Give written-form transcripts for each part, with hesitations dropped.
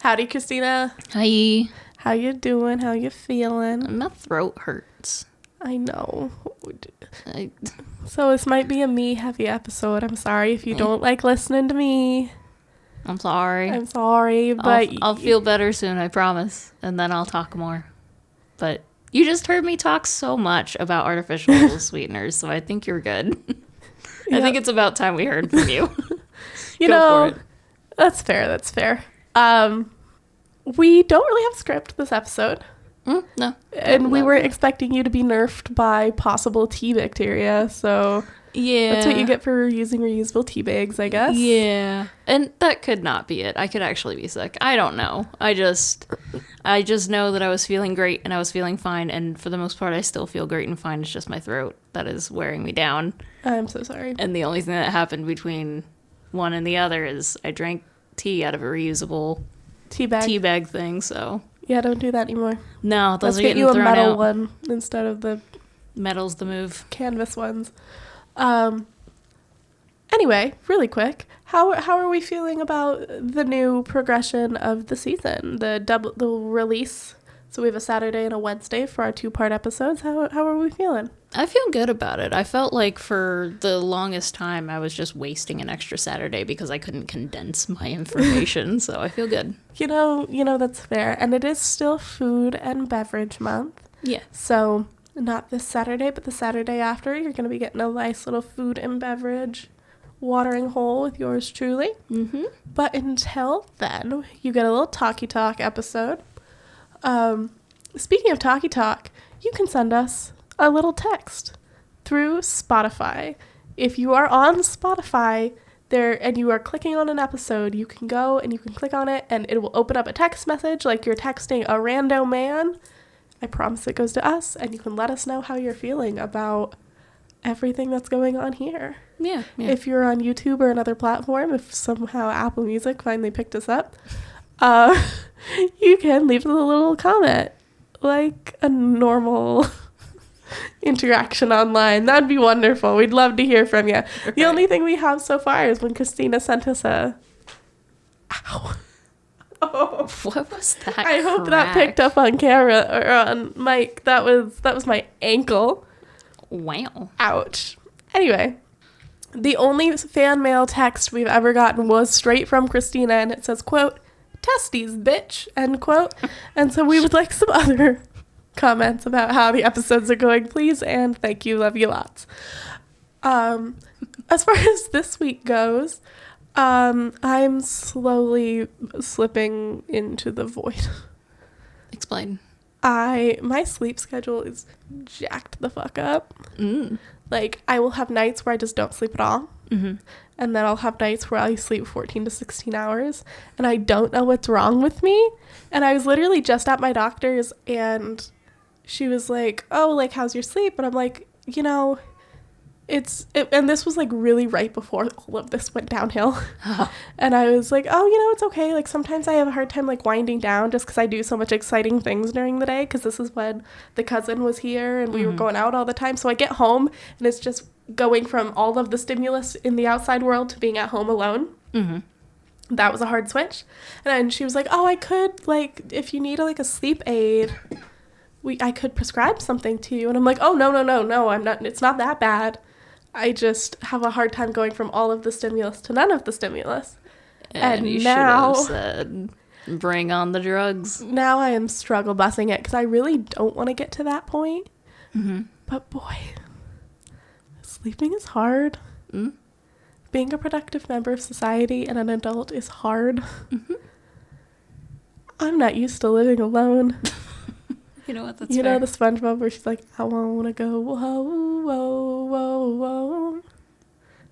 Howdy, Christina. Hi. How you doing? How you feeling? My throat hurts. I know. So this might be a me-heavy episode. I'm sorry if you don't like listening to me. I'm sorry. I'm sorry, but... I'll feel better soon, I promise. And then I'll talk more. But you just heard me talk so much about artificial sweeteners, so I think you're good. I think it's about time we heard from you. You Go know, for it. That's fair. We don't really have a script this episode. No. And we weren't expecting you to be nerfed by possible tea bacteria, so... Yeah. That's what you get for using reusable tea bags, I guess. Yeah. And that could not be it. I could actually be sick. I don't know. I just know that I was feeling great and I was feeling fine, and for the most part I still feel great and fine. It's just my throat that is wearing me down. I'm so sorry. And the only thing that happened between one and the other is I drank tea out of a reusable tea bag thing, so... Yeah, don't do that anymore. No, those Let's are get getting you a thrown metal out. one instead of the... Metal's the move. Canvas ones. Anyway, really quick, how are we feeling about the new progression of the season? The release. So we have a Saturday and a Wednesday for our 2-part episodes. How are we feeling? I feel good about it. I felt like for the longest time I was just wasting an extra Saturday because I couldn't condense my information, so I feel good. You know that's fair. And it is still Food and Beverage Month. Yeah. So not this Saturday, but the Saturday after, you're going to be getting a nice little food and beverage watering hole with yours truly. Mm-hmm. But until then, you get a little Talkie Talk episode. Speaking of Talkie Talk, you can send us a little text through Spotify. If you are on Spotify there and you are clicking on an episode, you can go and you can click on it and it will open up a text message like you're texting a rando man. I promise it goes to us, and you can let us know how you're feeling about everything that's going on here. Yeah. If you're on YouTube or another platform, if somehow Apple Music finally picked us up, you can leave a little comment, like a normal interaction online. That'd be wonderful. We'd love to hear from you. Right. The only thing we have so far is when Christina sent us a... Ow. Oh. What was that? I hope that picked up on camera or on mic. That was my ankle. Wow. Ouch. Anyway, the only fan mail text we've ever gotten was straight from Christina, and it says, quote, "Testes, bitch," end quote. And so we would like some other comments about how the episodes are going, please, and thank you, love you lots. As far as this week goes, I'm slowly slipping into the void. Explain. My sleep schedule is jacked the fuck up. Like, I will have nights where I just don't sleep at all. Mm-hmm. And then I'll have nights where I sleep 14 to 16 hours. And I don't know what's wrong with me. And I was literally just at my doctor's, and she was like, "Oh, like, how's your sleep?" And I'm like, and this was like really right before all of this went downhill. And I was like, "Oh, it's okay. Like, sometimes I have a hard time like winding down just because I do so much exciting things during the day, because this is when the cousin was here and we were going out all the time. So I get home and it's just going from all of the stimulus in the outside world to being at home alone." Mm-hmm. That was a hard switch. And then she was like, "Oh, I could, like, if you need like a sleep aid, I could prescribe something to you." And I'm like, "Oh, no, I'm not. It's not that bad. I just have a hard time going from all of the stimulus to none of the stimulus." And you now should have said, "Bring on the drugs." Now I am struggle busing it because I really don't want to get to that point. Mm-hmm. But boy, sleeping is hard. Mm. Being a productive member of society and an adult is hard. Mm-hmm. I'm not used to living alone. You know what? That's fair. Know the SpongeBob where she's like, "I want to go, whoa, whoa, whoa, whoa."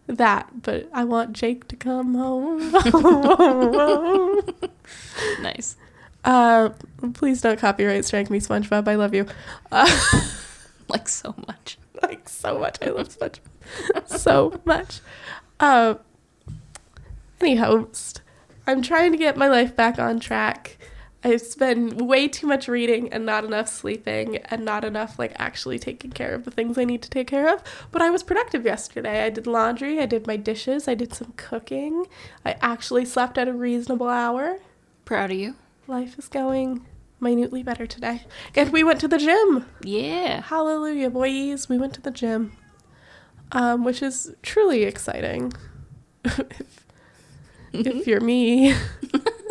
That, but I want Jake to come home. Whoa, whoa. Nice. Please don't copyright strike me, SpongeBob. I love you. Like so much. Like so much. I love SpongeBob. So much. Anyhow, I'm trying to get my life back on track. I spend way too much reading and not enough sleeping and not enough, like, actually taking care of the things I need to take care of. But I was productive yesterday. I did laundry. I did my dishes. I did some cooking. I actually slept at a reasonable hour. Proud of you. Life is going minutely better today. And we went to the gym. Yeah. Hallelujah, boys. We went to the gym, which is truly exciting. if you're me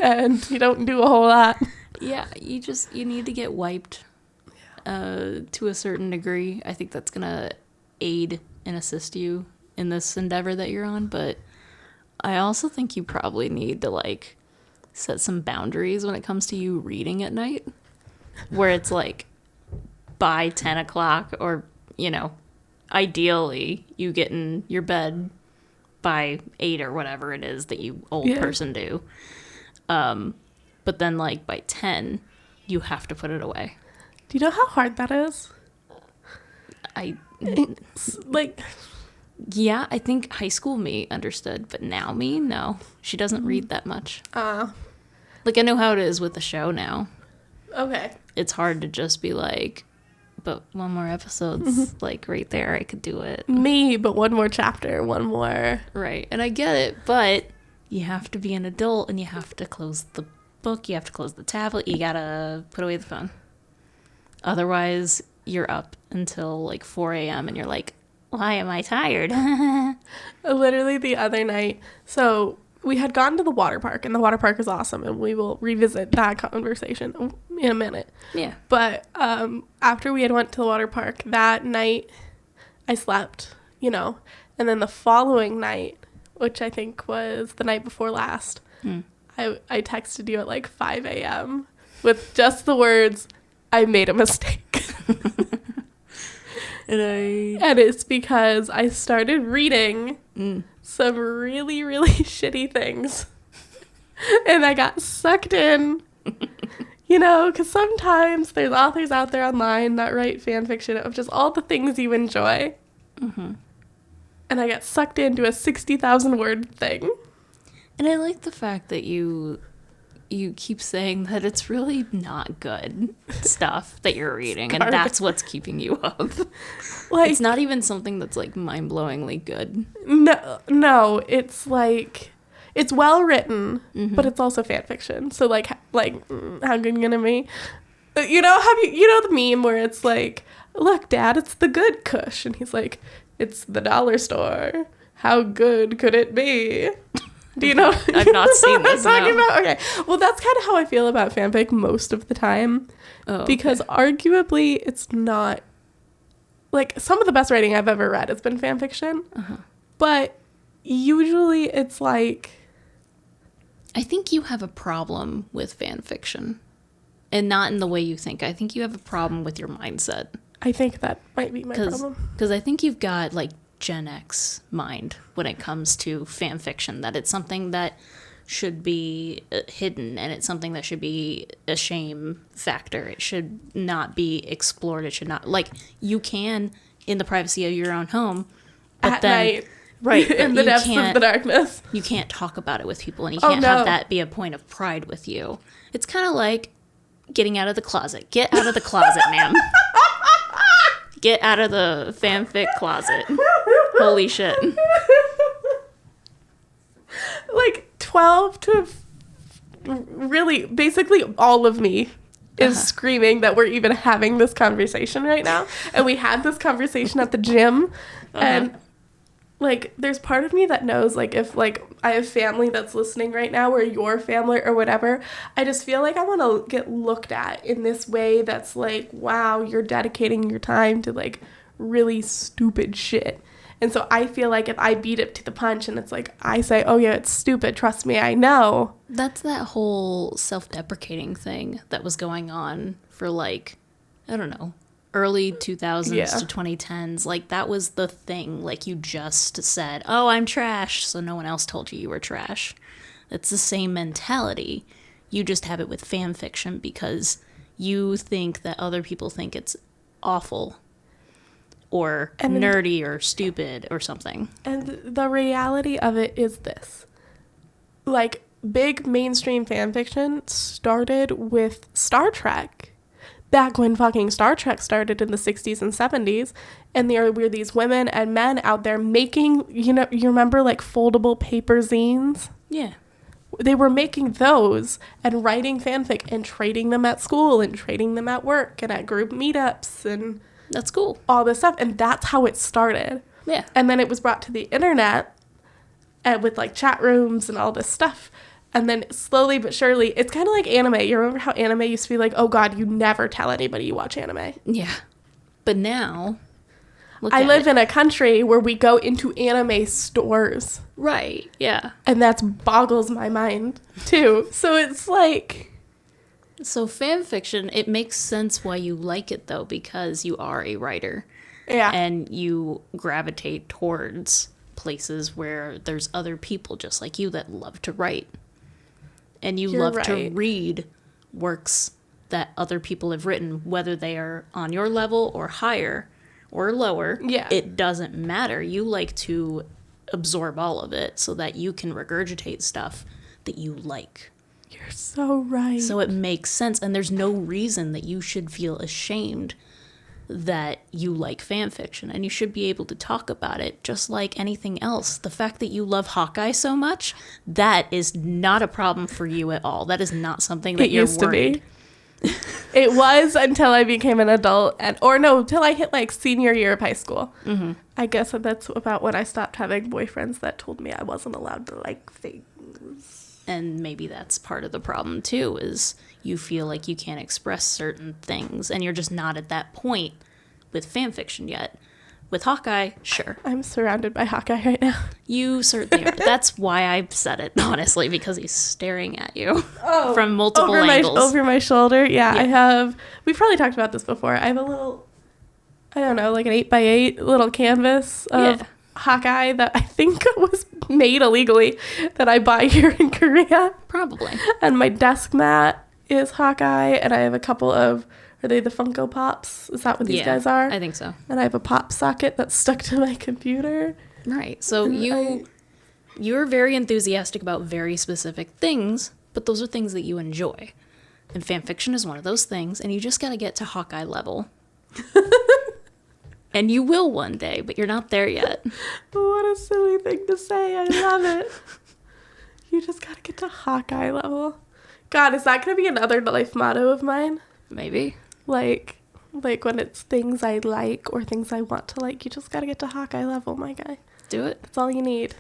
and you don't do a whole lot. Yeah, you need to get wiped to a certain degree. I think that's going to aid and assist you in this endeavor that you're on, but I also think you probably need to, like, set some boundaries when it comes to you reading at night, where it's like by 10 o'clock or, you know, ideally you get in your bed by 8 or whatever it is that you old person do. But then, like, by 10, you have to put it away. Do you know how hard that is? Yeah, I think high school me understood, but now me, no. She doesn't read that much. Like, I know how it is with the show now. Okay. It's hard to just be like, but one more episode's like right there, I could do it. Me, but one more chapter, one more. Right, and I get it, but you have to be an adult and you have to close the book, you have to close the tablet, you gotta put away the phone. Otherwise, you're up until like 4 a.m. and you're like, why am I tired? Literally the other night, so we had gone to the water park, and the water park is awesome, and we will revisit that conversation in a minute. Yeah. But after we had went to the water park, that night I slept, you know, and then the following night, which I think was the night before last, I texted you at like 5 a.m. with just the words, I made a mistake. And it's because I started reading some really, really shitty things. And I got sucked in, you know, because sometimes there's authors out there online that write fan fiction of just all the things you enjoy. Mm-hmm. And I got sucked into a 60,000 word thing. And I like the fact that you keep saying that it's really not good stuff that you're reading, and that's what's keeping you up. Like, it's not even something that's like mind-blowingly good. No, it's like, it's well written, but it's also fan fiction. So like how good can it be? You know, you know the meme where it's like, look, Dad, it's the good Kush, and he's like, it's the dollar store. How good could it be? Do you know? I've not seen this. What I'm talking about? Okay. Well, that's kind of how I feel about fanfic most of the time. Oh, because arguably it's not, like, some of the best writing I've ever read has been fanfiction. But usually it's like, I think you have a problem with fanfiction. And not in the way you think. I think you have a problem with your mindset. I think that might be my problem. Because I think you've got, like, Gen X mind when it comes to fan fiction, that it's something that should be hidden, and it's something that should be a shame factor. It should not be explored. It should not, like, you can in the privacy of your own home, but at then night, right in the depths of the darkness, you can't talk about it with people, and you can't have that be a point of pride with you. It's kind of like getting out of the closet. Get out of the closet, ma'am. Get out of the fanfic closet. Holy shit. Like 12 to really basically all of me is screaming that we're even having this conversation right now. And we had this conversation at the gym. And like, there's part of me that knows, like, if like I have family that's listening right now, or your family or whatever, I just feel like I want to get looked at in this way that's like, wow, you're dedicating your time to like really stupid shit. And so I feel like if I beat it to the punch and it's like, I say, oh yeah, it's stupid, trust me, I know. That's that whole self-deprecating thing that was going on for, like, I don't know, early 2000s to 2010s. Like, that was the thing. Like, you just said, oh, I'm trash, so no one else told you were trash. It's the same mentality. You just have it with fan fiction because you think that other people think it's awful or nerdy or stupid or something. And the reality of it is this. Like, big mainstream fan fiction started with Star Trek. Back when fucking Star Trek started in the 60s and 70s, and there were these women and men out there making, you know, you remember like foldable paper zines? Yeah. they were making those and writing fanfic and trading them at school and trading them at work and at group meetups and That's cool. all this stuff. And that's how it started. Yeah. And then it was brought to the internet and with like chat rooms and all this stuff. And then slowly but surely, it's kind of like anime. You remember how anime used to be like, oh God, you never tell anybody you watch anime. Yeah. But now, I live in a country where we go into anime stores. Right, yeah. And that boggles my mind, too. So it's like... So fan fiction, it makes sense why you like it, though, because you are a writer. Yeah. And you gravitate towards places where there's other people just like you that love to write. And you love to read works that other people have written, whether they are on your level or higher or lower. Yeah. It doesn't matter. You like to absorb all of it so that you can regurgitate stuff that you like. You're so right. So it makes sense. And there's no reason that you should feel ashamed that you like fan fiction, and you should be able to talk about it just like anything else. The fact that you love Hawkeye so much, that is not a problem for you at all. That is not something that you're worried. To be. It was until I became an adult, until I hit like senior year of high school. Mm-hmm. I guess that's about when I stopped having boyfriends that told me I wasn't allowed to like things. And maybe that's part of the problem too, is you feel like you can't express certain things, and you're just not at that point with fan fiction yet. With Hawkeye, sure. I'm surrounded by Hawkeye right now. You certainly are. That's why I said it, honestly, because he's staring at you from multiple angles. Over my shoulder. Yeah, I have... We've probably talked about this before. I have a little... I don't know, like an 8x8 little canvas of Hawkeye that I think was made illegally that I buy here in Korea. Probably. And my desk mat is Hawkeye, and I have a couple of... Are they the Funko Pops? Is that what these guys are? I think so. And I have a pop socket that's stuck to my computer. Right. So you're very enthusiastic about very specific things, but those are things that you enjoy. And fan fiction is one of those things, and you just got to get to Hawkeye level. And you will one day, but you're not there yet. What a silly thing to say. I love it. You just got to get to Hawkeye level. God, is that going to be another life motto of mine? Maybe. Like when it's things I like or things I want to like, you just gotta get to Hawkeye level, my guy. Do it. That's all you need.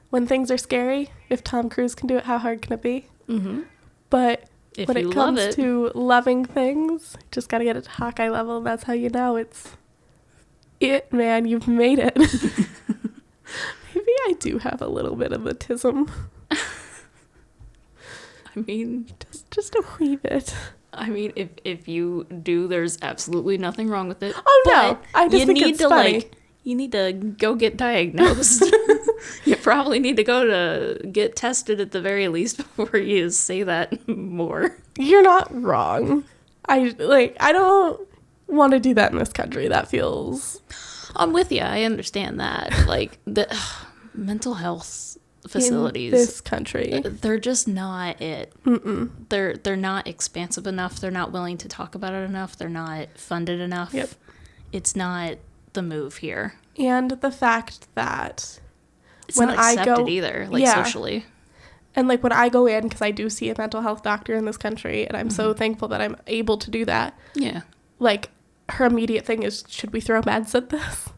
When things are scary, if Tom Cruise can do it, how hard can it be? Mm-hmm. But when it comes to loving things, you just gotta get it to Hawkeye level, and that's how you know it's it, man. You've made it. Maybe I do have a little bit of autism. I mean, just a wee bit. I mean, if you do, there's absolutely nothing wrong with it. Oh, no. I just think it's funny. You need to go get diagnosed. You probably need to go to get tested at the very least before you say that more. You're not wrong. I don't want to do that in this country. That feels... I'm with you. I understand that. Like, the mental health facilities in this country, they're just not it. Mm-mm. They're not expansive enough. They're not willing to talk about it enough. They're not funded enough. Yep. It's not the move here. And the fact that it's when not accepted either, socially. And like when I go in, because I do see a mental health doctor in this country, and I'm so thankful that I'm able to do that. Yeah. Like her immediate thing is, should we throw meds at this?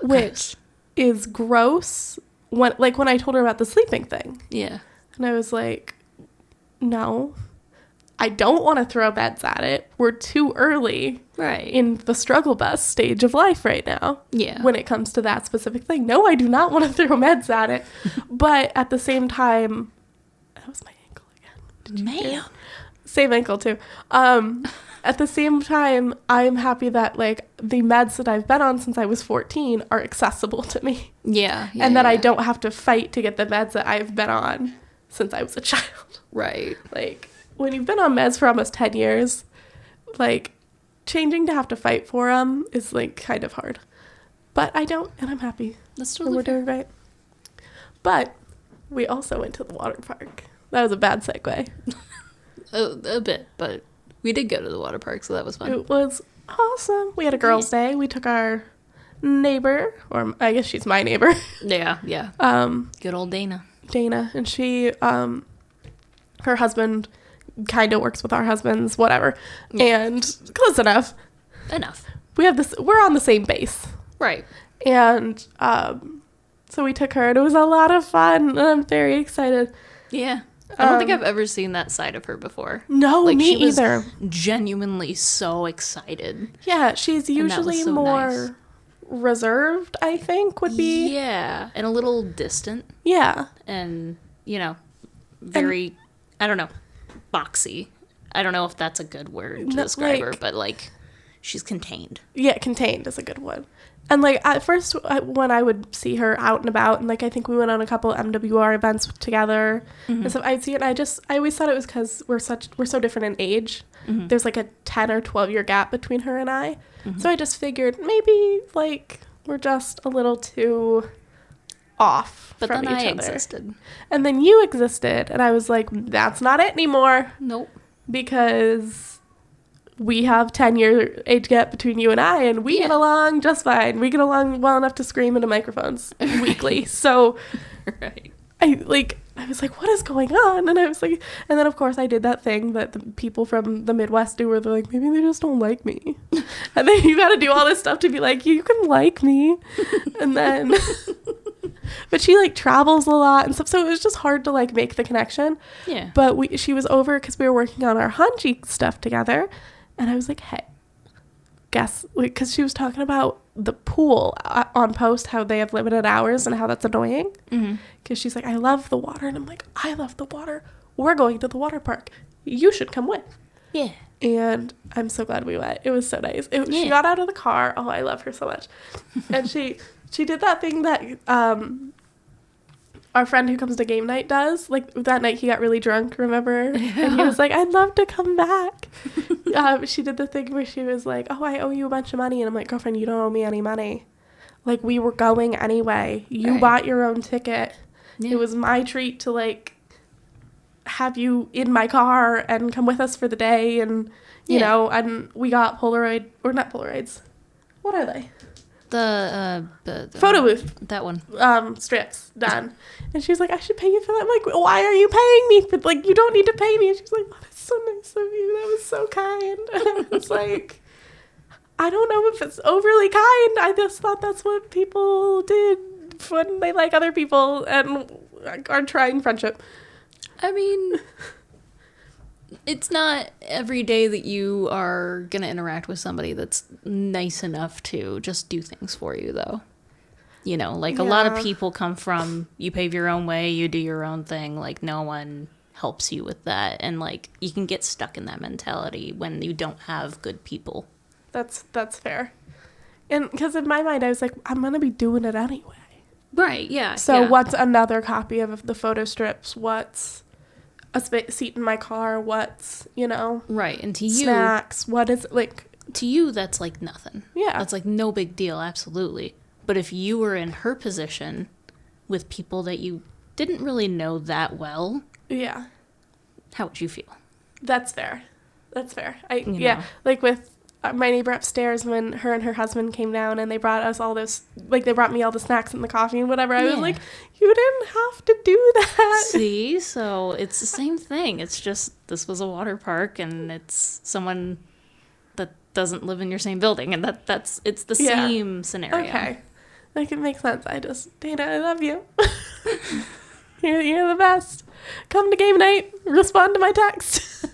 Which is gross. When I told her about the sleeping thing. Yeah. And I was like, no, I don't want to throw meds at it. We're too early in the struggle bus stage of life right now. Yeah. When it comes to that specific thing. No, I do not want to throw meds at it. But at the same time, that was my ankle again. Man. Same ankle too. At the same time, I'm happy that like the meds that I've been on since I was 14 are accessible to me. Yeah. And that I don't have to fight to get the meds that I've been on since I was a child. Right. Like when you've been on meds for almost 10 years, like changing to have to fight for them is like kind of hard. But I don't, and I'm happy. That's totally we're doing great. But we also went to the water park. That was a bad segue. A bit, but we did go to the water park, so that was fun. It was awesome. We had a girls' day. We took our neighbor, or I guess she's my neighbor. Yeah. Good old Dana. Dana, and she, her husband kind of works with our husbands, whatever, and close enough. We're on the same base. Right. And so we took her, and it was a lot of fun, and I'm very excited. Yeah. I don't think I've ever seen that side of her before. No, like, me she was either. Genuinely so excited. Yeah, she's usually so more nice. Reserved, I think, would be. Yeah, and a little distant. Yeah. And, very, I don't know, boxy. I don't know if that's a good word to describe her, but, like, she's contained. Yeah, contained is a good one. And, like, at first, when I would see her out and about, and, like, I think we went on a couple MWR events together, and so I'd see it, and I always thought it was because we're so different in age. There's, like, a 10 or 12-year gap between her and I. So I just figured maybe, like, we're just a little too off from each other. But then I existed. And then you existed, and I was like, that's not it anymore. Nope. Because we have 10-year age gap between you and I, and we get along just fine. We get along well enough to scream into microphones weekly. So right. I was like, what is going on? And I was like, and then of course I did that thing that the people from the Midwest do where they're like, maybe they just don't like me. And then you got to do all this stuff to be like, you can like me. And then, but she like travels a lot and stuff. So it was just hard to like make the connection. Yeah. But she was over because we were working on our Hanji stuff together. And I was like, hey, guess, because she was talking about the pool on post, how they have limited hours and how that's annoying. Because she's like, I love the water. And I'm like, I love the water. We're going to the water park. You should come with. Yeah. And I'm so glad we went. It was so nice. She got out of the car. Oh, I love her so much. And she did that thing that our friend who comes to game night does. Like, that night he got really drunk, remember? Yeah. And he was like, I'd love to come back. She did the thing where she was like, oh, I owe you a bunch of money. And I'm like, girlfriend, you don't owe me any money. Like, we were going anyway. You bought your own ticket. Yeah. It was my treat to, like, have you in my car and come with us for the day. And, you know, and we got not Polaroids. What are they? The photo booth. That one. Strips done. And she's like, I should pay you for that. I'm like, why are you paying me? But like, you don't need to pay me. And she's like, oh, that's so nice of you. That was so kind. And I was like, I don't know if it's overly kind. I just thought that's what people did when they like other people and are trying friendship. I mean, it's not every day that you are going to interact with somebody that's nice enough to just do things for you, though. You know, like a lot of people come from, you pave your own way, you do your own thing. Like, no one helps you with that. And, like, you can get stuck in that mentality when you don't have good people. That's fair. And because in my mind, I was like, I'm going to be doing it anyway. Right, yeah. So what's another copy of the photo strips? What's a seat in my car? What's, you know? Right, and to you... snacks. What is, like... To you, that's, like, nothing. Yeah. That's, like, no big deal, absolutely. But if you were in her position with people that you didn't really know that well... Yeah. How would you feel? That's fair. Yeah, like with my neighbor upstairs when her and her husband came down and they brought us all this, like they brought me all the snacks and the coffee and whatever. I was like, you didn't have to do that. See, so it's the same thing. It's just this was a water park and it's someone that doesn't live in your same building, and it's the same scenario. Okay, like it makes sense. Dana, I love you. You're the best. Come to game night. Respond to my text.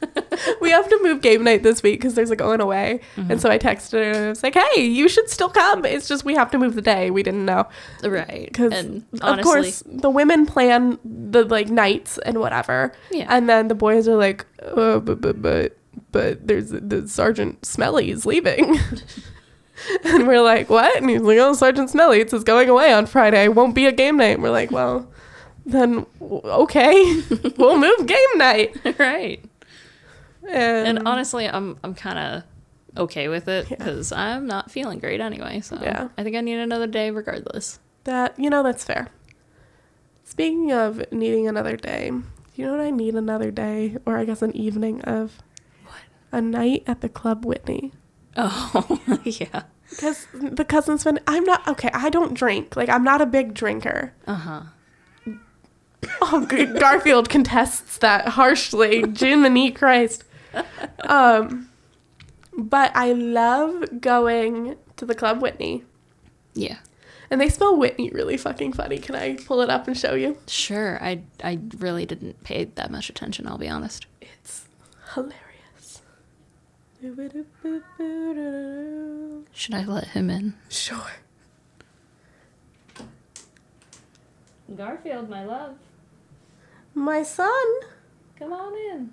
We have to move game night this week because there's a going away. Mm-hmm. And so I texted her and I was like, hey, you should still come. It's just we have to move the day. We didn't know. Right. Because, of course, the women plan the, like, nights and whatever. Yeah. And then the boys are like, oh, but there's the Sergeant Smelly is leaving. And we're like, what? And he's like, oh, Sergeant Smelly, it's going away on Friday. Won't be a game night. And we're like, well... Then, okay, we'll move game night. Right. And honestly, I'm kind of okay with it because I'm not feeling great anyway. So I think I need another day regardless. That's fair. Speaking of needing another day, you know what I need another day, or I guess an evening of? What? A night at the Club Whitney. Oh, yeah. Because the cousins, I don't drink. Like, I'm not a big drinker. Uh-huh. Oh, Garfield contests that harshly. Jiminy Christ. But I love going to the Club Whitney. Yeah. And they spell Whitney really fucking funny. Can I pull it up and show you? Sure. I really didn't pay that much attention, I'll be honest. It's hilarious. Should I let him in? Sure. Garfield, my love. My son. Come on in.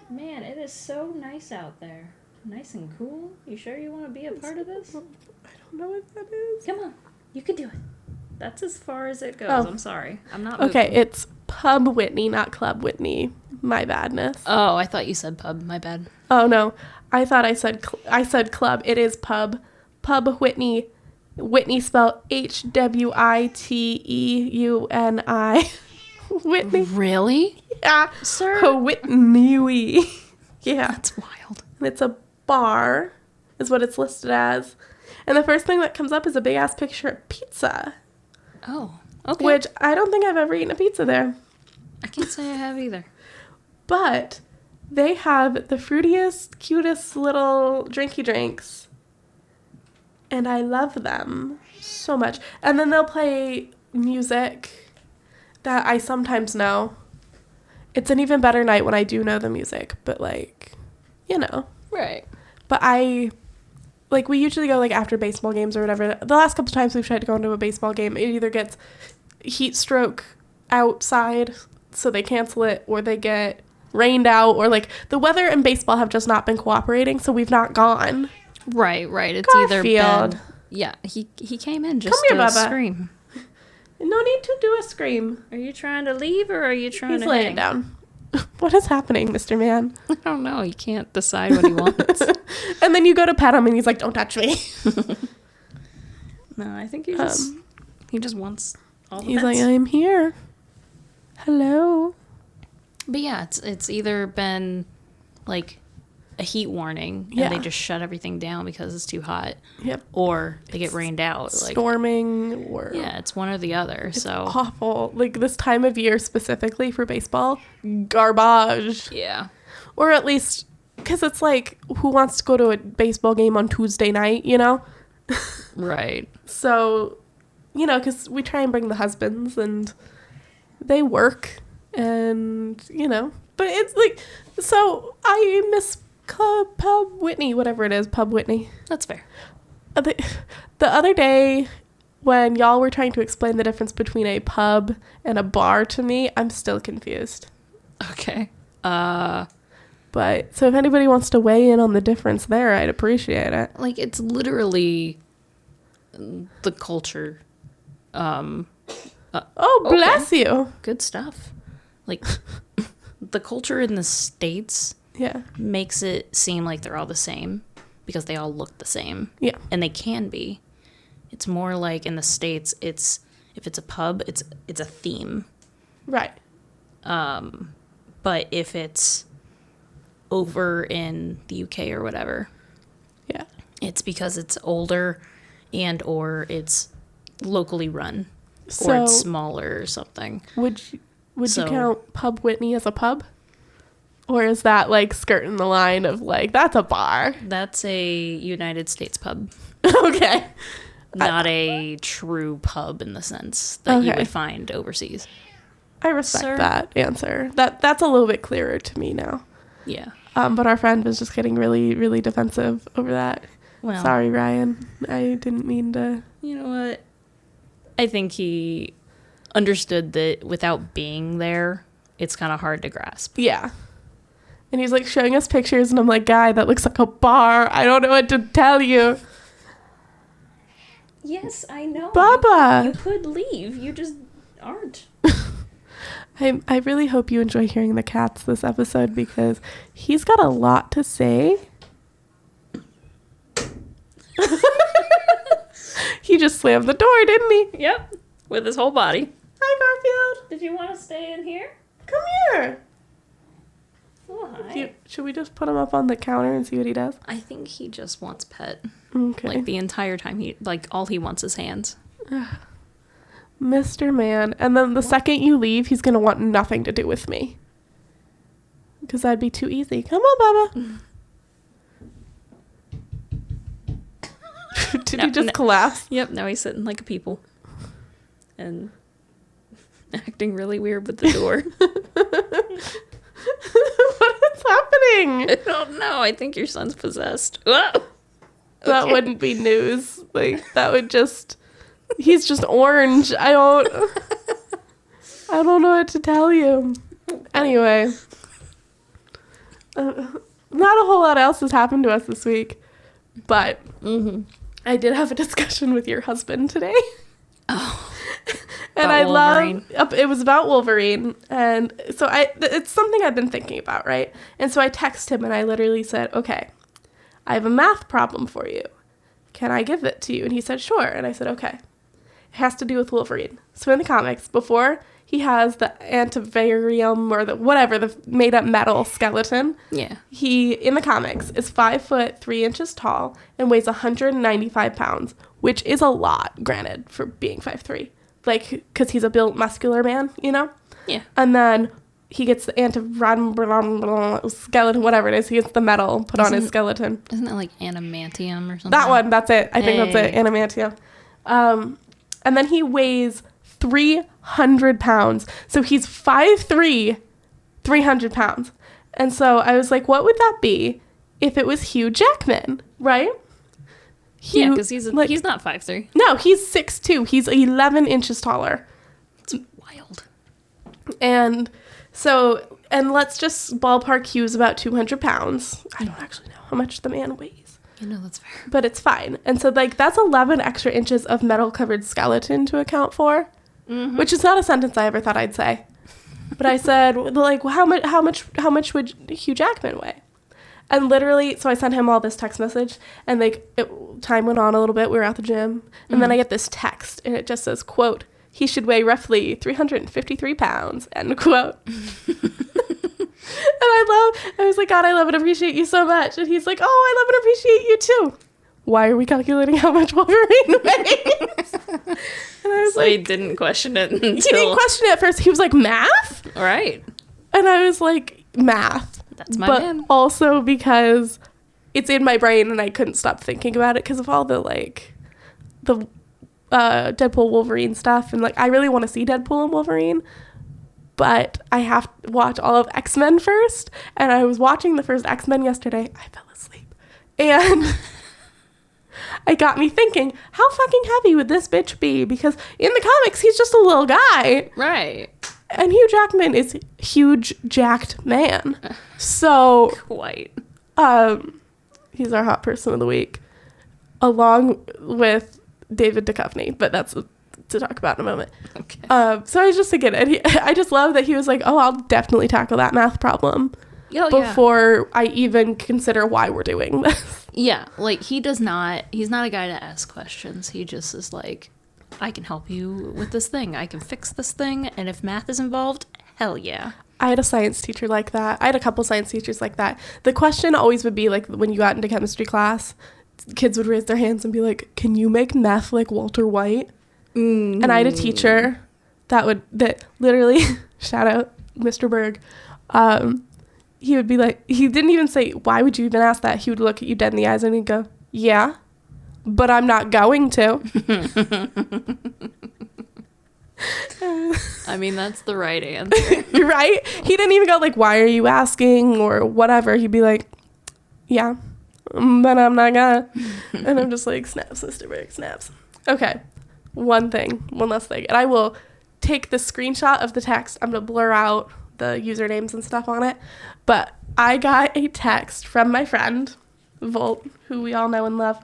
Man, it is so nice out there. Nice and cool. You sure you want to be a part of this? I don't know what that is. Come on. You can do it. That's as far as it goes. Oh. I'm sorry. I'm not Okay, moving. it's Pub Whitney, not Club Whitney. My badness. Oh, I thought you said pub. My bad. Oh, no. I thought I said club. It is pub. Pub Whitney. Whitney spelled Hwitteuni. Whitney. Really? Yeah. Sir? Whitney. Yeah. That's wild. And it's a bar, is what it's listed as. And the first thing that comes up is a big-ass picture of pizza. Oh, okay. Which I don't think I've ever eaten a pizza there. I can't say I have either. But they have the fruitiest, cutest little drinky drinks. And I love them so much. And then they'll play music that I sometimes know. It's an even better night when I do know the music. But, like, you know. Right. But we usually go, like, after baseball games or whatever. The last couple times we've tried to go into a baseball game, it either gets heat stroke outside, so they cancel it, or they get rained out, or, like, the weather and baseball have just not been cooperating, so we've not gone. Right. It's Garfield. either been... Yeah, he came in just Come here, to Bubba. scream. No need to do a scream. Are you trying to leave or are you trying He's to laying hang? down. What is happening, Mr. Man? I don't know. You can't decide what he wants. And then you go to pet him and he's like, don't touch me. No, I think he just wants all the He's pets. like, I'm here. Hello. But yeah, it's either been like a heat warning Yeah. and they just shut everything down because it's too hot, Yep. or they get rained out. Like, Storming or... yeah, it's one or the other. It's So awful. Like, this time of year specifically for baseball, garbage. yeah, Or at least, because it's like, who wants to go to a baseball game on Tuesday night, you know? right. So, you know, because we try and bring the husbands and they work and, you know. But it's like, so I miss Pub Whitney, whatever it is, Pub Whitney. That's fair. The other day, when y'all were trying to explain the difference between a pub and a bar to me, I'm still confused. Okay. But, so if anybody wants to weigh in on the difference there, I'd appreciate it. Like, it's literally the culture. Bless you. Good stuff. Like, the culture in the States Yeah. makes it seem like they're all the same because they all look the same. Yeah. And they can be. It's more like in the States, if it's a pub, it's a theme. Right. But if it's over in the UK or whatever, Yeah. it's because it's older and or it's locally run or So, it's smaller or something. would you So- count Pub Whitney as a pub? Or is that, like, skirting the line of, like, that's a bar? That's a United States pub, Okay. not a true pub in the sense that you Okay. would find overseas. I respect Sir? that answer. That's a little bit clearer to me now. Yeah. But our friend was just getting really, really defensive over that. Well, Sorry, Ryan. I didn't mean to. you know what? I think he understood that without being there, it's kind of hard to grasp. Yeah. And he's, like, showing us pictures, and I'm like, guy, that looks like a bar. I don't know what to tell you. Yes, I know. Bubba! You could leave. You just aren't. I really hope you enjoy hearing the cats this episode, because he's got a lot to say. He just slammed the door, didn't he? Yep. With his whole body. Hi, Garfield. Did you want to stay in here? Come here. Oh, hi. Should we just put him up on the counter and see what he does? I think he just wants pet. Okay. Like the entire time all he wants is hands. Mr. Man. And then the second you leave, he's going to want nothing to do with me. Because that'd be too easy. Come on, Bubba. Did he just collapse? Yep, now he's sitting like a people. And acting really weird with the door. What is happening? I don't know. I think your son's possessed. Whoa. That wouldn't be news. Like, that would just... He's just orange. I don't know what to tell you. Anyway. Not a whole lot else has happened to us this week. But I did have a discussion with your husband today. Oh. And I love... It was about Wolverine. And so it's something I've been thinking about, right? And so I texted him and I literally said, okay, I have a math problem for you. Can I give it to you? And he said, sure. And I said, okay. It has to do with Wolverine. So in the comics, before he has the antivarium or the made up metal skeleton, he, in the comics, is 5 foot 3 inches tall and weighs 195 pounds, which is a lot, granted, for being 5'3". Like, because he's a built muscular man, you know? Yeah. And then he gets the antivarium skeleton, whatever it is. He gets the metal put on his skeleton. Isn't it like adamantium or something? That one, that's it. I think that's it, adamantium. And then he weighs 300 pounds. So he's 5'3", 300 pounds. And so I was like, what would that be if it was Hugh Jackman, right? Yeah, because he's not 5'3". No, he's 6'2". He's 11 inches taller. It's wild. And so, and let's just ballpark Hugh's about 200 pounds. I don't actually know how much the man weighs. You know, that's fair. But it's fine. And so, like, that's 11 extra inches of metal-covered skeleton to account for, which is not a sentence I ever thought I'd say. But I said, like, well, how much would Hugh Jackman weigh? And literally, so I sent him all this text message, and, like, time went on a little bit. We were at the gym. And then I get this text, and it just says, quote, he should weigh roughly 353 pounds, end quote. And I was like, God, I love and appreciate you so much. And he's like, oh, I love and appreciate you too. Why are we calculating how much Wolverine weighs? And I was so like, he didn't question it until... He didn't question it at first. He was like, math? All right. And I was like, math. That's my but man. Also because it's in my brain and I couldn't stop thinking about it because of all the, like, the Deadpool Wolverine stuff. And, like, I really want to see Deadpool and Wolverine. But I have to watch all of X-Men first. And I was watching the first X-Men yesterday. I fell asleep. And it got me thinking, how fucking heavy would this bitch be? Because in the comics, he's just a little guy. Right. And Hugh Jackman is a huge, jacked man. So... Quite. He's our hot person of the week. Along with David Duchovny. But that's... to talk about in a moment. Okay. So I was just thinking, and I just love that he was like, oh, I'll definitely tackle that math problem before I even consider why we're doing this. Yeah, like he's not a guy to ask questions. He just is like, I can help you with this thing. I can fix this thing. And if math is involved, hell yeah. I had a science teacher like that. I had a couple science teachers like that. The question always would be like, when you got into chemistry class, kids would raise their hands and be like, can you make meth like Walter White? And I had a teacher that literally shout out Mr. Berg. He would be like, he didn't even say, why would you even ask that? He would look at you dead in the eyes and he'd go, yeah, but I'm not going to. I mean, that's the right answer. Right? He didn't even go like, why are you asking or whatever. He'd be like, yeah, but I'm not gonna. And I'm just like, snaps, Mr. Berg, snaps. Okay. One last thing. And I will take the screenshot of the text. I'm going to blur out the usernames and stuff on it. But I got a text from my friend, Volt, who we all know and love.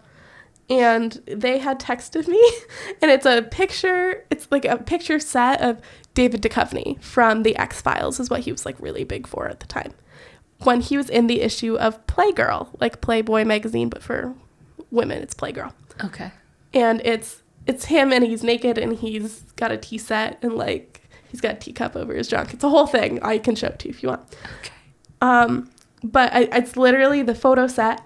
And they had texted me. And it's a picture. It's like a picture set of David Duchovny from the X-Files is what he was like really big for at the time. When he was in the issue of Playgirl, like Playboy magazine, but for women, it's Playgirl. Okay. And it's him and he's naked and he's got a tea set and like he's got a teacup over his junk. It's a whole thing. I can show it to you if you want. Okay. But it's literally the photo set,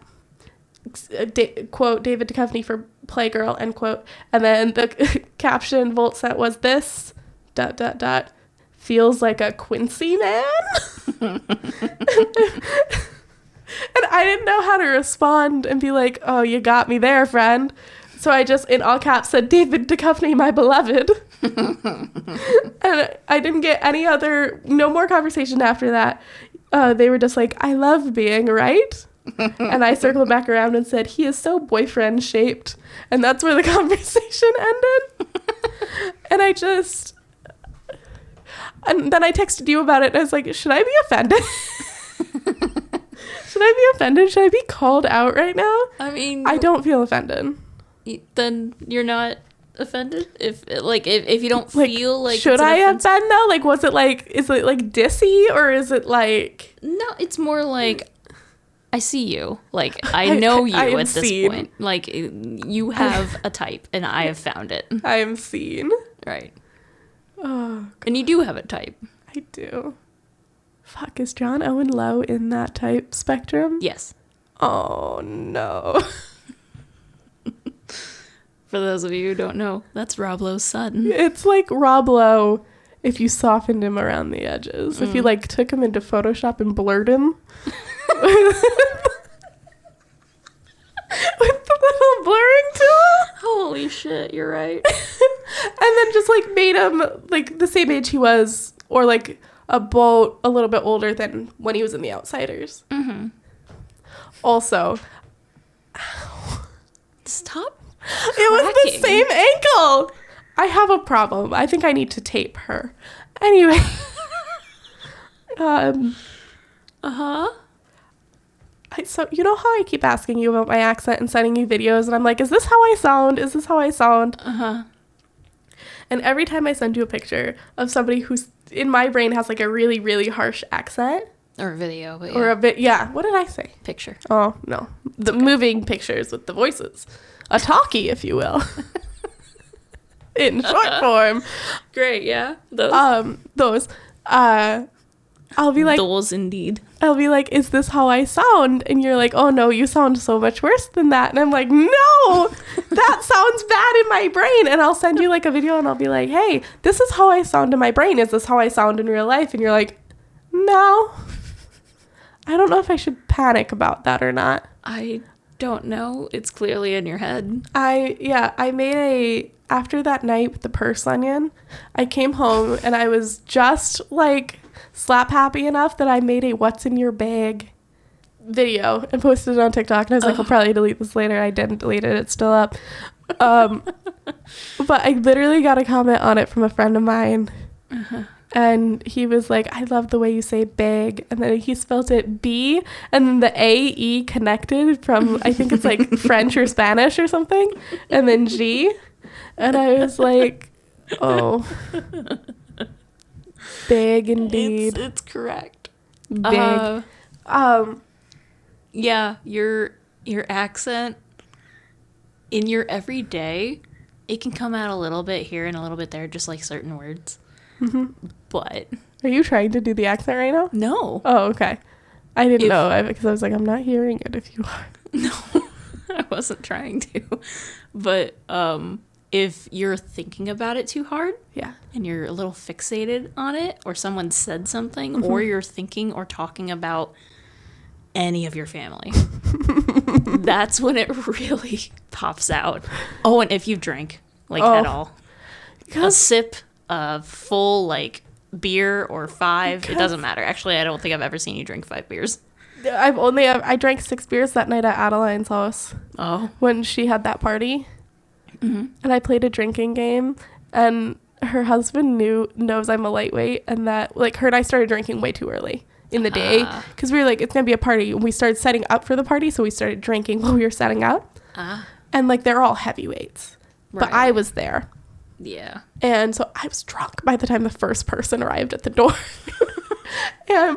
quote, David Duchovny for Playgirl, end quote. And then the caption Volt set was this, ... feels like a Quincy man. And I didn't know how to respond and be like, oh, you got me there, friend. So I just, in all caps, said, David Duchovny, my beloved. And I didn't get no more conversation after that. They were just like, I love being right. And I circled back around and said, he is so boyfriend shaped. And that's where the conversation ended. And and then I texted you about it, and I was like, should I be offended? Should I be offended? Should I be called out right now? I mean, I don't feel offended. Then you're not offended? If you don't feel like should I have been though? Like, is it like dissy, or is it like... No, it's more like, I see you. Like, I know you at this point. Like, you have a type, and I have found it. I am seen. Right. Oh, and you do have a type. I do. Fuck, is John Owen Lowe in that type spectrum? Yes. Oh, no. For those of you who don't know, that's Rob Lowe's son. It's like Rob Lowe if you softened him around the edges. If you, like, took him into Photoshop and blurred him. With the little blurring tool. Holy shit, you're right. And then just, like, made him, like, the same age he was, or, like, a little bit older than when he was in The Outsiders. Mm-hmm. Also, stop. It was the same ankle. I have a problem. I think I need to tape her. Anyway. So you know how I keep asking you about my accent and sending you videos, and I'm like, is this how I sound? Is this how I sound? And every time I send you a picture of somebody who's in my brain has like a really, really harsh accent. Or a video. But or a bit, yeah. What did I say? Picture. Oh, no. The moving pictures with the voices. A talkie, if you will. In short form. Great, yeah. Those. I'll be like... Those, indeed. I'll be like, is this how I sound? And you're like, oh, no, you sound so much worse than that. And I'm like, no, that sounds bad in my brain. And I'll send you, like, a video, and I'll be like, hey, this is how I sound in my brain. Is this how I sound in real life? And you're like, no. I don't know if I should panic about that or not. I don't know. It's clearly in your head. I made after that night with the purse onion, I came home and I was just like slap happy enough that I made a what's in your bag video and posted it on TikTok, and I was like, I'll probably delete this later. I didn't delete it. It's still up. But I literally got a comment on it from a friend of mine. And he was like, I love the way you say big. And then he spelled it B, and then the A-E connected from, I think it's like French or Spanish or something, and then G. And I was like, oh. Big indeed. It's correct. Big. Yeah, your accent in your everyday, it can come out a little bit here and a little bit there, just like certain words. But are you trying to do the accent right now? No. Oh, okay. I didn't know because I was like, I'm not hearing it if you are. No, I wasn't trying to. But if you're thinking about it too hard, yeah, and you're a little fixated on it, or someone said something, or you're thinking or talking about any of your family, that's when it really pops out. Oh, and if you drink, at all, a sip of full beer or 5, it doesn't matter. Actually, I don't think I've ever seen you drink 5 beers. I drank 6 beers that night at Adeline's house. Oh, when she had that party. And I played a drinking game, and her husband knows I'm a lightweight, and that her and I started drinking way too early in the day because we were like, it's gonna be a party, and we started setting up for the party, so we started drinking while we were setting up. And they're all heavyweights, but I was there. Yeah. And so I was drunk by the time the first person arrived at the door. And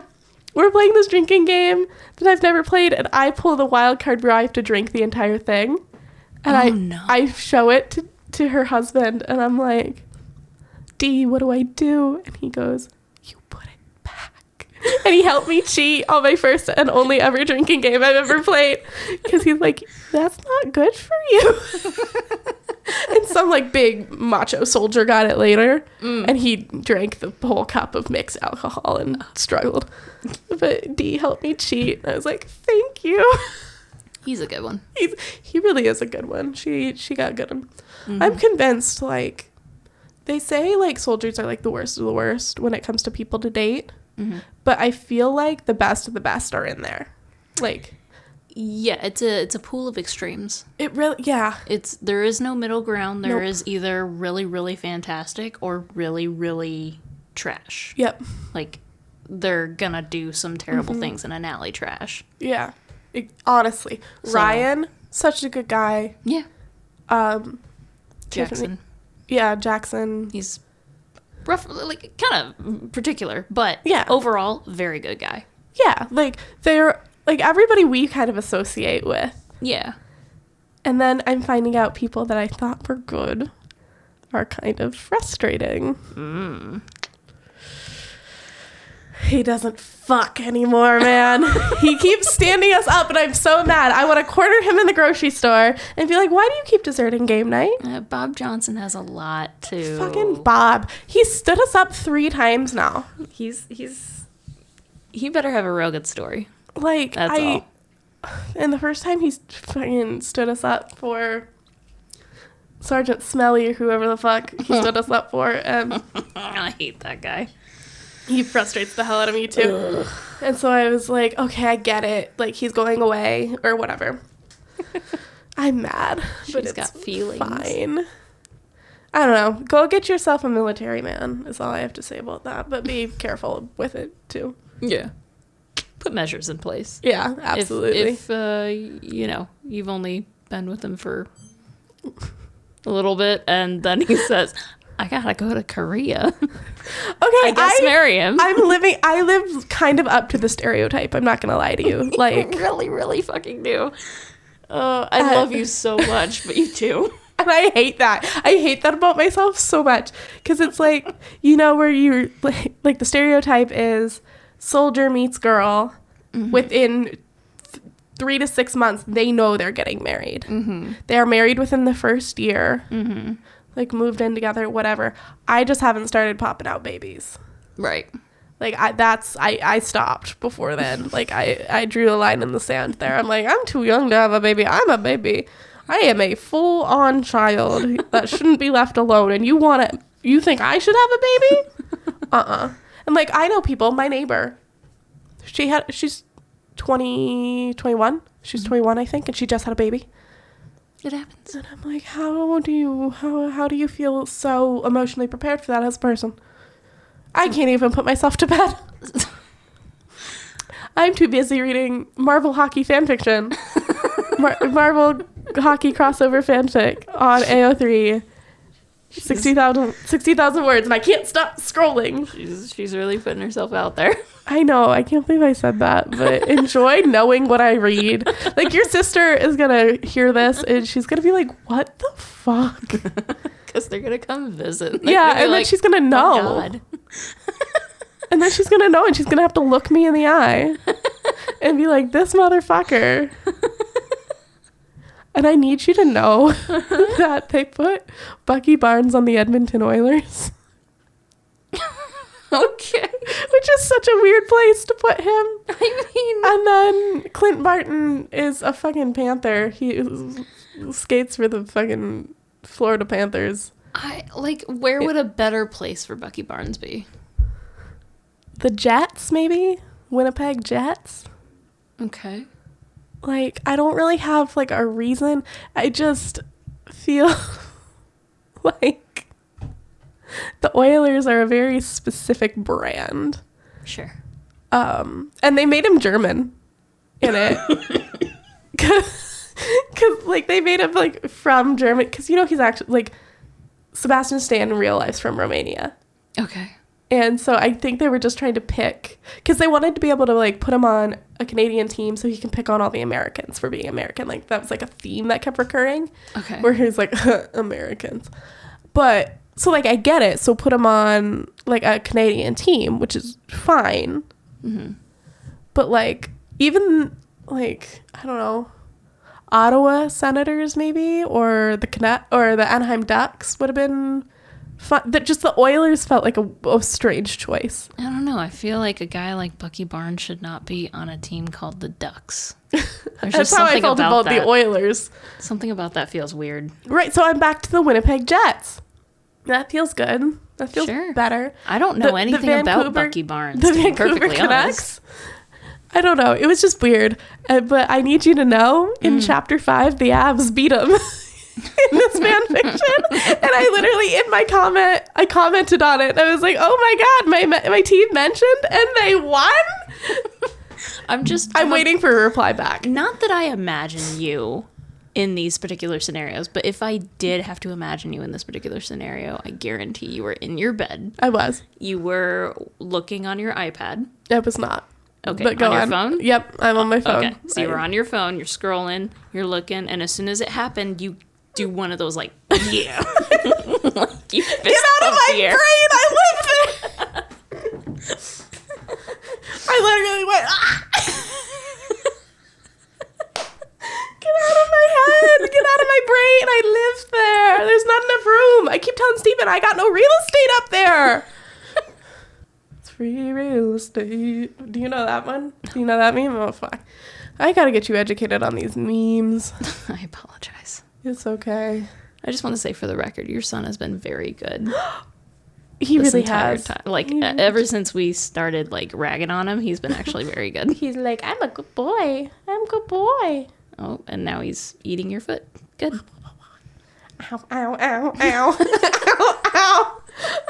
we're playing this drinking game that I've never played, and I pull the wild card where I have to drink the entire thing. And I show it to her husband, and I'm like, D, what do I do? And he goes, you put it back. And he helped me cheat on my first and only ever drinking game I've ever played. Because he's like, that's not good for you. And some like big macho soldier got it later. And he drank the whole cup of mixed alcohol and struggled. But D helped me cheat. I was like, thank you. He's a good one. He really is a good one. She got good one. I'm convinced, like, they say, like, soldiers are, like, the worst of the worst when it comes to people to date. But I feel like the best of the best are in there. Like, yeah, it's a pool of extremes. It really, yeah. There is no middle ground. There Nope. is either really, really fantastic or really, really trash. Yep. Like, they're gonna do some terrible things in an alley trash. Yeah. Honestly. So, Ryan, such a good guy. Yeah. Tiffany- Jackson. Yeah, Jackson. He's rough, like, kind of particular, but Yeah. overall, very good guy. Yeah, like, they're, like, everybody we kind of associate with. Yeah. And then I'm finding out people that I thought were good are kind of frustrating. He doesn't fuck anymore, man. He keeps standing us up, and I'm so mad. I want to corner him in the grocery store and be like, why do you keep deserting game night? Bob Johnson has a lot to... Fucking Bob. He stood us up 3 times now. He better have a real good story. Like, That's all. And the first time he fucking stood us up for Sergeant Smelly or whoever the fuck he stood us up for, I hate that guy. he frustrates the hell out of me too. Ugh. And so I was like, okay, I get it. Like, he's going away or whatever. I'm mad, but She's it's got feelings. fine. I don't know. Go get yourself a military man is all I have to say about that. But be careful with it too. Yeah. Put measures in place. Yeah, absolutely. If you've only been with him for a little bit, and then he says, I gotta go to Korea. Okay, I guess marry him. I live kind of up to the stereotype. I'm not gonna lie to you. Like, really, really fucking do. I love you so much, but you too. And I hate that. I hate that about myself so much. Because it's like, you know, where you're like the stereotype is soldier meets girl. Within 3 to 6 months, they know they're getting married. They are married within the first year. Like, moved in together, whatever. I just haven't started popping out babies. Right. Like, I stopped before then. Like, I drew a line in the sand there. I'm like, I'm too young to have a baby. I'm a baby. I am a full-on child that shouldn't be left alone. And you think I should have a baby? And, like, I know people, my neighbor, she's 21. She's 21, I think, and she just had a baby. It happens. And I'm like, how do you feel so emotionally prepared for that as a person? I can't even put myself to bed. I'm too busy reading Marvel hockey fanfiction. Marvel hockey crossover fanfic on AO3. 60,000 words, and I can't stop scrolling. She's really putting herself out there. I know. I can't believe I said that, but enjoy knowing what I read. Like, your sister is going to hear this, and she's going to be like, what the fuck? Because they're going to come visit. Yeah, and then she's going to know. Oh, God. And then she's going to know, and she's going to have to look me in the eye and be like, this motherfucker. And I need you to know that they put Bucky Barnes on the Edmonton Oilers. Okay. Which is such a weird place to put him. I mean. And then Clint Barton is a fucking Panther. He skates for the fucking Florida Panthers. Where would a better place for Bucky Barnes be? The Jets, maybe? Winnipeg Jets? Okay. Like, I don't really have, like, a reason. I just feel like the Oilers are a very specific brand. Sure. And they made him German in it. Because, like, they made him, like, from Germany. Because, you know, he's actually, like, Sebastian Stan in real life's from Romania. Okay. And so I think they were just trying to pick, because they wanted to be able to, like, put him on a Canadian team so he can pick on all the Americans for being American. Like, that was, like, a theme that kept recurring. Okay. Where he's like, Americans. But, so, like, I get it. So put him on, like, a Canadian team, which is fine. But like even like I don't know, Ottawa Senators maybe, or the Anaheim Ducks would have been fun. That just the Oilers felt like a strange choice. I don't know. I feel like a guy like Bucky Barnes should not be on a team called the Ducks. There's That's how I felt about the Oilers. Something about that feels weird. Right, so I'm back to the Winnipeg Jets. That feels good. That feels better. I don't know anything about Bucky Barnes, to be perfectly honest. I don't know. It was just weird. But I need you to know, in Chapter 5, the Avs beat them in this fan fiction. And I literally, in my comment, I commented on it. And I was like, oh my God, my team mentioned and they won? I'm waiting for a reply back. Not that I imagine you in these particular scenarios, but if I did have to imagine you in this particular scenario, I guarantee you were in your bed. I was. You were looking on your iPad. I was not. Okay, but go on your phone? Yep, I'm on my phone. Okay, so you were on your phone, you're scrolling, you're looking, and as soon as it happened, you do one of those, like, yeah. Like you get out of my brain! I live there! I literally went, ah! Get out of my head! Get out of my brain! I live there! There's not enough room! I keep telling Steven I got no real estate up there! It's free real estate. Do you know that one? Do you know that meme? Oh, fuck. I gotta get you educated on these memes. I apologize. It's okay. I just want to say for the record, your son has been very good. He really has. Time. Like, ever since we started, like, ragging on him, he's been actually very good. He's like, I'm a good boy. I'm a good boy. Oh, and now he's eating your foot. Good. Ow, ow, ow, ow. Ow, ow.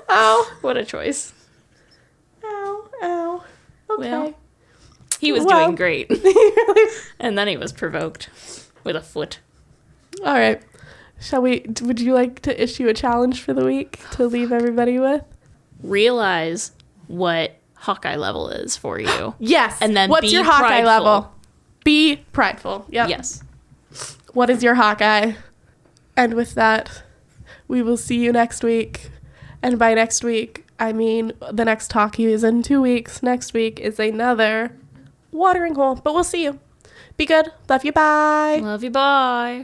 Ow. What a choice. Ow, ow. Okay. Well, he was doing great. And then he was provoked with a foot. All right. Would you like to issue a challenge for the week to leave everybody with? Realize what Hawkeye level is for you. Yes. And then what's your Hawkeye level? Be prideful. Yep. Yes. What is your Hawkeye? And with that, we will see you next week. And by next week, I mean the next talkie is in 2 weeks. Next week is another watering hole. But we'll see you. Be good. Love you. Bye. Love you. Bye.